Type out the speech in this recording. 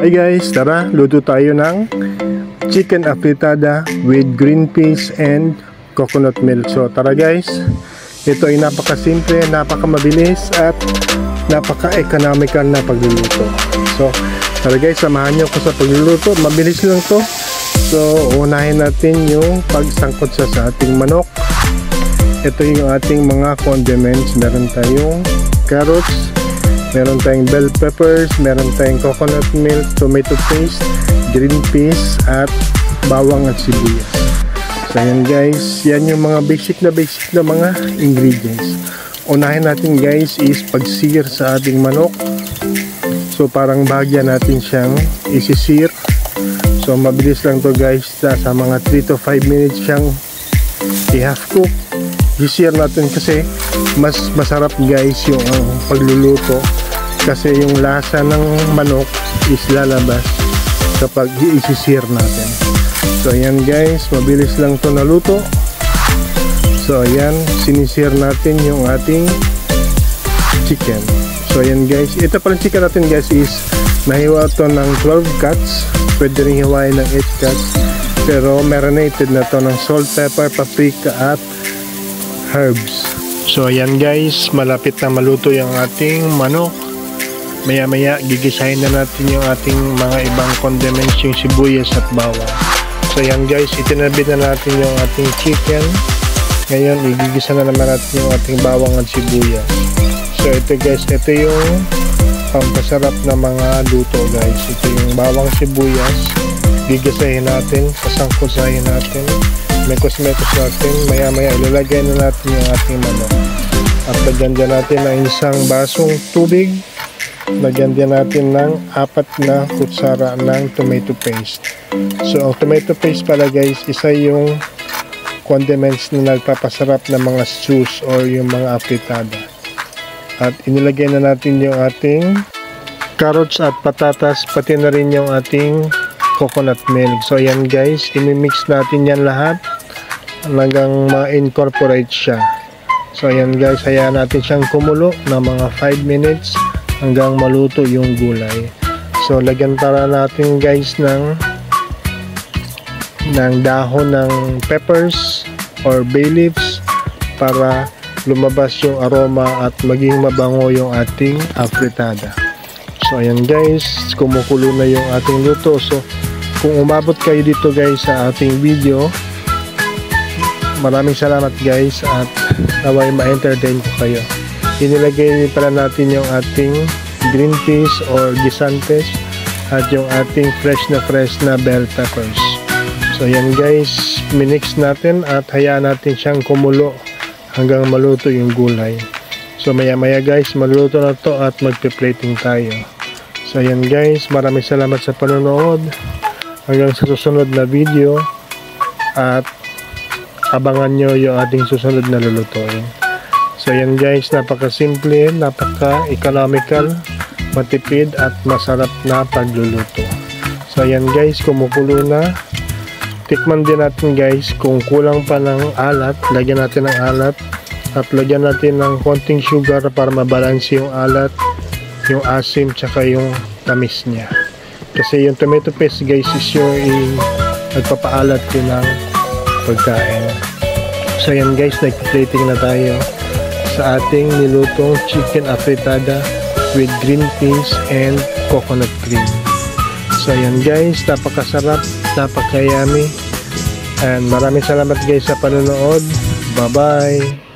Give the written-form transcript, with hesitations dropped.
Hi guys, tara, luto tayo ng chicken afritada with green peas and coconut milk. So tara guys, ito ay napakasimple, napakamabilis at napaka-economical na pagluluto. So tara guys, samahan nyo ko sa pagluluto. Mabilis lang to. So unahin natin yung pagsangkot sa ating manok. Ito yung ating mga condiments. Meron tayong carrots, meron tayong bell peppers, meron tayong coconut milk, tomato paste, green peas, at bawang at sibuyas. So yan guys, yan yung mga basic na mga ingredients. Unahin natin guys is pag-sear sa ating manok. So parang bahagya natin siyang isi-sear. So mabilis lang to guys, sa mga 3 to 5 minutes siyang i-half cook. I-sear natin kasi mas masarap guys yung pagluluto, kasi yung lasa ng manok is lalabas kapag i-sear natin. So ayan guys, mabilis lang to naluto. So ayan, sinisir natin yung ating chicken. So ayan guys, ito pala chicken natin guys is nahiwa to ng 12 cuts. Pwede rin hiwain ng 8 cuts, pero marinated na to ng salt, pepper, paprika at herbs. So ayan guys, malapit na maluto yung ating manok. Maya maya gigisahin na natin yung ating mga ibang condiments, yung sibuyas at bawang. So ayan guys, itinabi na natin yung ating chicken. Ngayon igigisa na naman natin yung ating bawang at sibuyas. So ito guys, ito yung pampasarap na mga luto guys. Ito yung bawang, sibuyas, gigisahin natin, pasangkusahin natin, mekos-mekos natin. Maya maya ilalagay na natin yung ating manok. At lagyan din natin ng isang basong tubig. Lagyan din natin ng 4 na kutsara ng tomato paste. So ang tomato paste pala guys, isa yung condiments na nagpapasarap ng mga stews or yung mga afritada. At inilagay na natin yung ating carrots at patatas, pati na rin yung ating coconut milk. So ayan guys, imimix natin yan lahat hanggang ma-incorporate siya. So ayan guys, hayaan natin siyang kumulo na mga 5 minutes hanggang maluto yung gulay. So lagyan para natin guys ng dahon ng peppers or bay leaves para lumabas yung aroma at maging mabango yung ating afritada. So ayan guys, kumukulo na yung ating luto. So kung umabot kayo dito guys sa ating video, maraming salamat guys, at naway ma-entertain ko kayo. Inilagay pala natin yung ating green peas or gisantes at yung ating fresh na bell peppers. So yan guys, minix natin at hayaan natin siyang kumulo hanggang maluto yung gulay. So maya maya guys, maluto na to at magpe-plating tayo. So yan guys, maraming salamat sa panonood. Hanggang sa susunod na video, at abangan nyo yung ating susunod na lulutuin. So yan guys, napaka-simple, napaka-economical, matipid at masarap na pagluluto. So yan guys, kumukulo na. Tikman din natin guys, kung kulang pa ng alat, lagyan natin ng alat, at lagyan natin ng konting sugar para mabalanse yung alat, yung asim, tsaka yung tamis niya. Kasi yung tomato paste guys is yung nagpapaalat din ng pagkain. So yan guys, nag-plating na tayo sa ating nilutong chicken afritada with green peas and coconut cream. So yan guys, napakasarap, napaka-yummy, and maraming salamat guys sa panonood. Bye bye.